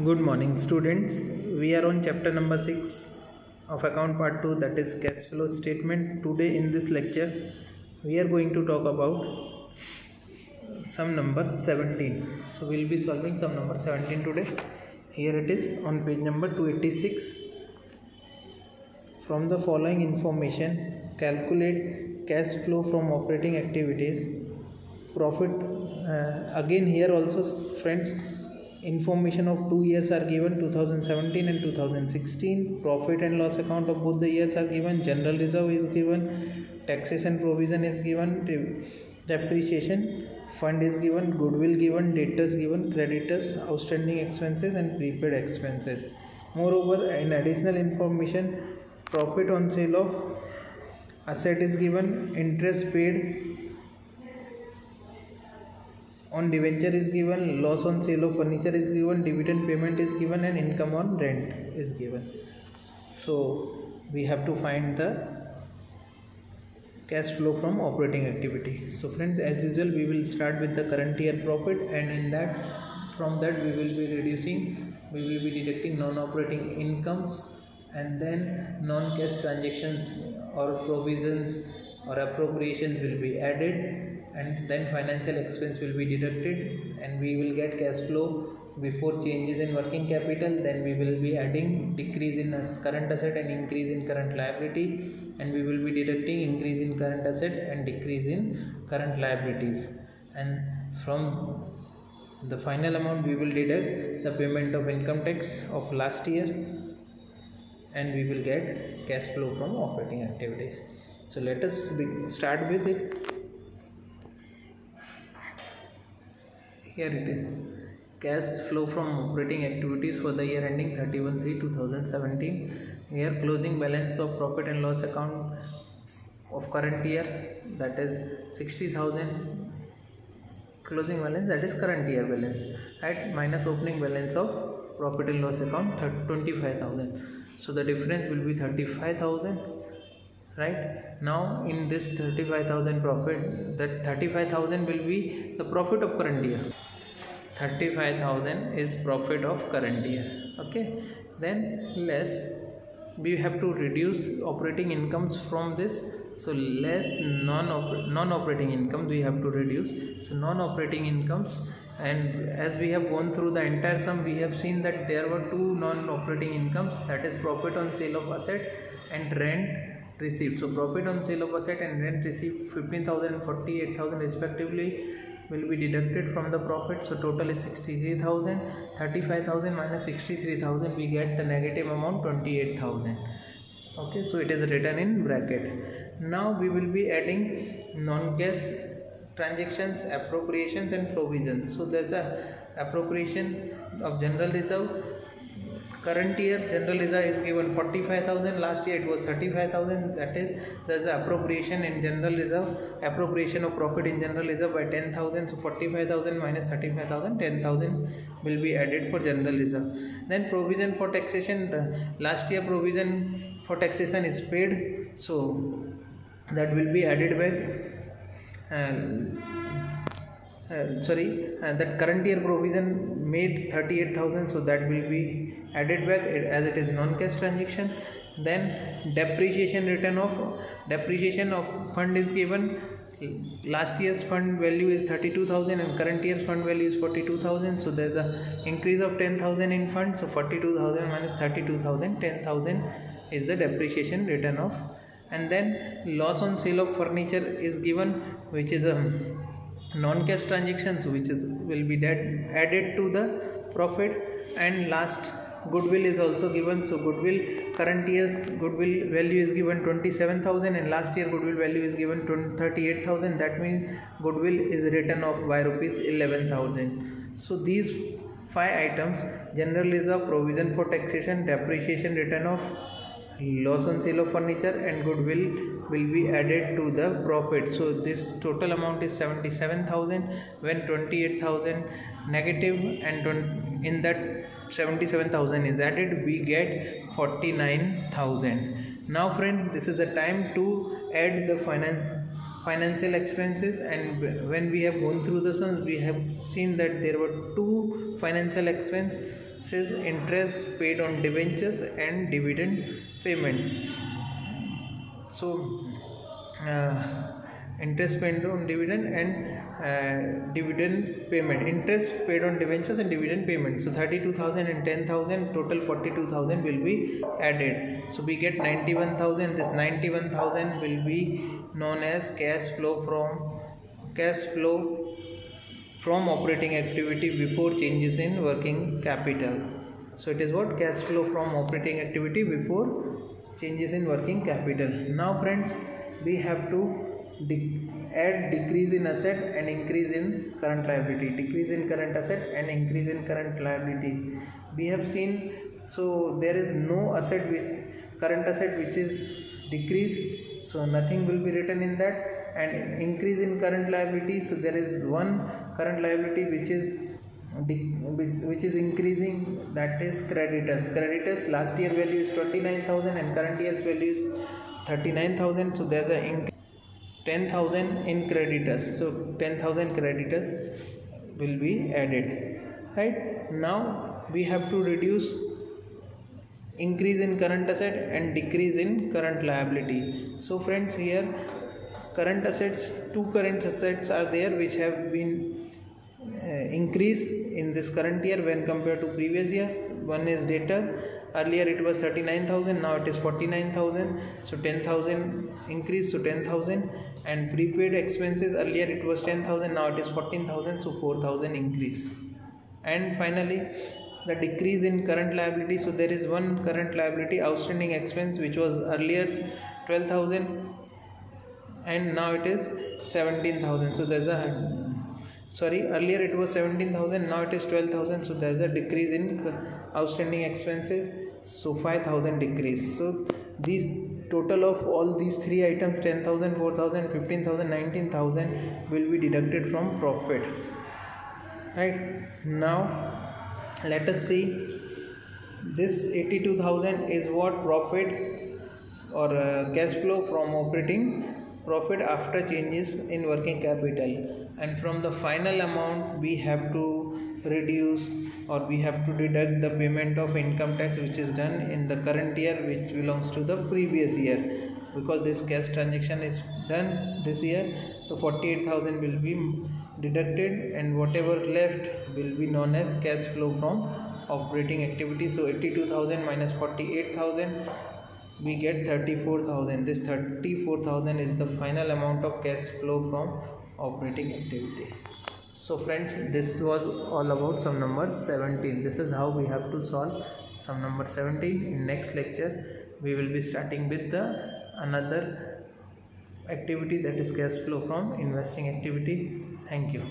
Good morning, students. We are on chapter number 6 of account part 2, that is cash flow statement. Today in this lecture we are going to talk about sum number 17. So we will be solving sum number 17 today. Here it is on page number 286. From the following information, calculate cash flow from operating activities. Profit, again here also friends, information of 2 years are given, 2017 and 2016. Profit and loss account of both the years are given. General reserve is given, taxation provision is given, depreciation fund is given, goodwill given, debtors given, creditors, outstanding expenses and prepaid expenses. Moreover, in additional information, profit on sale of asset is given, interest paid on debenture is given, loss on sale of furniture is given, dividend payment is given, and income on rent is given. So we have to find the cash flow from operating activity. So friends, as usual, we will start with the current year profit, and in that, from that we will be deducting non-operating incomes, and then non-cash transactions or provisions or appropriations will be added, and then financial expense will be deducted, and we will get cash flow before changes in working capital. Then we will be adding decrease in current asset and increase in current liability, and we will be deducting increase in current asset and decrease in current liabilities, and from the final amount we will deduct the payment of income tax of last year, and we will get cash flow from operating activities. So let us start with it. Here it is, cash flow from operating activities for the year ending 31/3/2017. Here closing balance of profit and loss account of current year, that is 60,000. Closing balance, that is current year balance, right, minus opening balance of profit and loss account 25,000. So the difference will be 35,000. Right now, in this 35,000 profit, that 35,000 will be the profit of current year. 35,000 is profit of current year. Okay, then less, we have to reduce operating incomes from this. So less non-operating incomes we have to reduce. So non-operating incomes, and as we have gone through the entire sum, we have seen that there were two non-operating incomes, that is profit on sale of asset and rent received. So profit on sale of asset and rent received 15,000 and 48,000 respectively will be deducted from the profit. So total is 63,000. 35,000 minus 63,000, we get the negative amount 28,000. Okay, so it is written in bracket. Now we will be adding non-cash transactions, appropriations and provisions. So there's a appropriation of general reserve. Current year general reserve is given 45,000, last year it was 35,000. That is, there is appropriation in general reserve, appropriation of profit in general reserve by 10,000. So 45,000 minus 35,000, 10,000 will be added for general reserve. Then provision for taxation, the last year provision for taxation is paid, so that will be added back. That current year provision made 38,000, so that will be added back as it is non-cash transaction. Then depreciation of fund is given. Last year's fund value is 32,000 and current year's fund value is 42,000. So there's a increase of 10,000 in fund. So 42,000 minus 32,000, 10,000 is the depreciation written off. And then loss on sale of furniture is given, which is a non-cash transactions, which will be added to the profit. And last, goodwill is also given. So goodwill, current year's goodwill value is given 27,000 and last year goodwill value is given 38,000. That means goodwill is written off by rupees 11,000. So these 5 items, general reserve, provision for taxation, depreciation written off, loss on sale of furniture and goodwill will be added to the profit. So this total amount is 77,000. When 28,000 negative and in that 77,000 is added, we get 49,000. Now friend, this is the time to add the financial expenses, and when we have gone through the sums, we have seen that there were two financial expenses: interest paid on debentures and dividend payment. So interest paid on dividend and dividend payment, interest paid on debentures and dividend payment. So 32,000 and 10,000, total 42,000 will be added. So we get 91,000. This 91,000 will be known as cash flow from operating activity before changes in working capital. So it is what? Cash flow from operating activity before changes in working capital. Now friends, we have to add decrease in asset and increase in current liability, decrease in current asset and increase in current liability. We have seen, so there is no current asset which is decreased, so nothing will be written in that, and increase in current liability, so there is one current liability which is increasing, that is creditors. Last year value is 29,000 and current year's value is 39,000, so there's a increase 10,000 in creditors, so 10,000 creditors will be added. Right now we have to reduce increase in current asset and decrease in current liability. So friends, here two current assets are there which have been increased in this current year when compared to previous years. One is debtor. Earlier it was 39,000, now it is 49,000, so 10,000 increase, so 10,000. And prepaid expenses, earlier it was 10,000, now it is 14,000, so 4,000 increase. And finally the decrease in current liability, so there is one current liability outstanding expense which was earlier 12,000 and now it is 17,000, so there's earlier it was 17,000, now it is 12,000, so there's a decrease in outstanding expenses, so 5,000 decrease. So these total of all these three items, 10,000, 4,000, 15,000, 19,000 will be deducted from profit. Right now let us see, this 82,000 is what? Profit or cash flow from operating profit after changes in working capital, and from the final amount we have to reduce or we have to deduct the payment of income tax which is done in the current year which belongs to the previous year, because this cash transaction is done this year. So 48,000 will be deducted and whatever left will be known as cash flow from operating activity. So 82,000 minus 48,000, we get 34,000. This 34,000 is the final amount of cash flow from operating activity. So friends, this was all about sum number 17. This is how we have to solve sum number 17. In next lecture we will be starting with another activity, that is cash flow from investing activity. Thank you.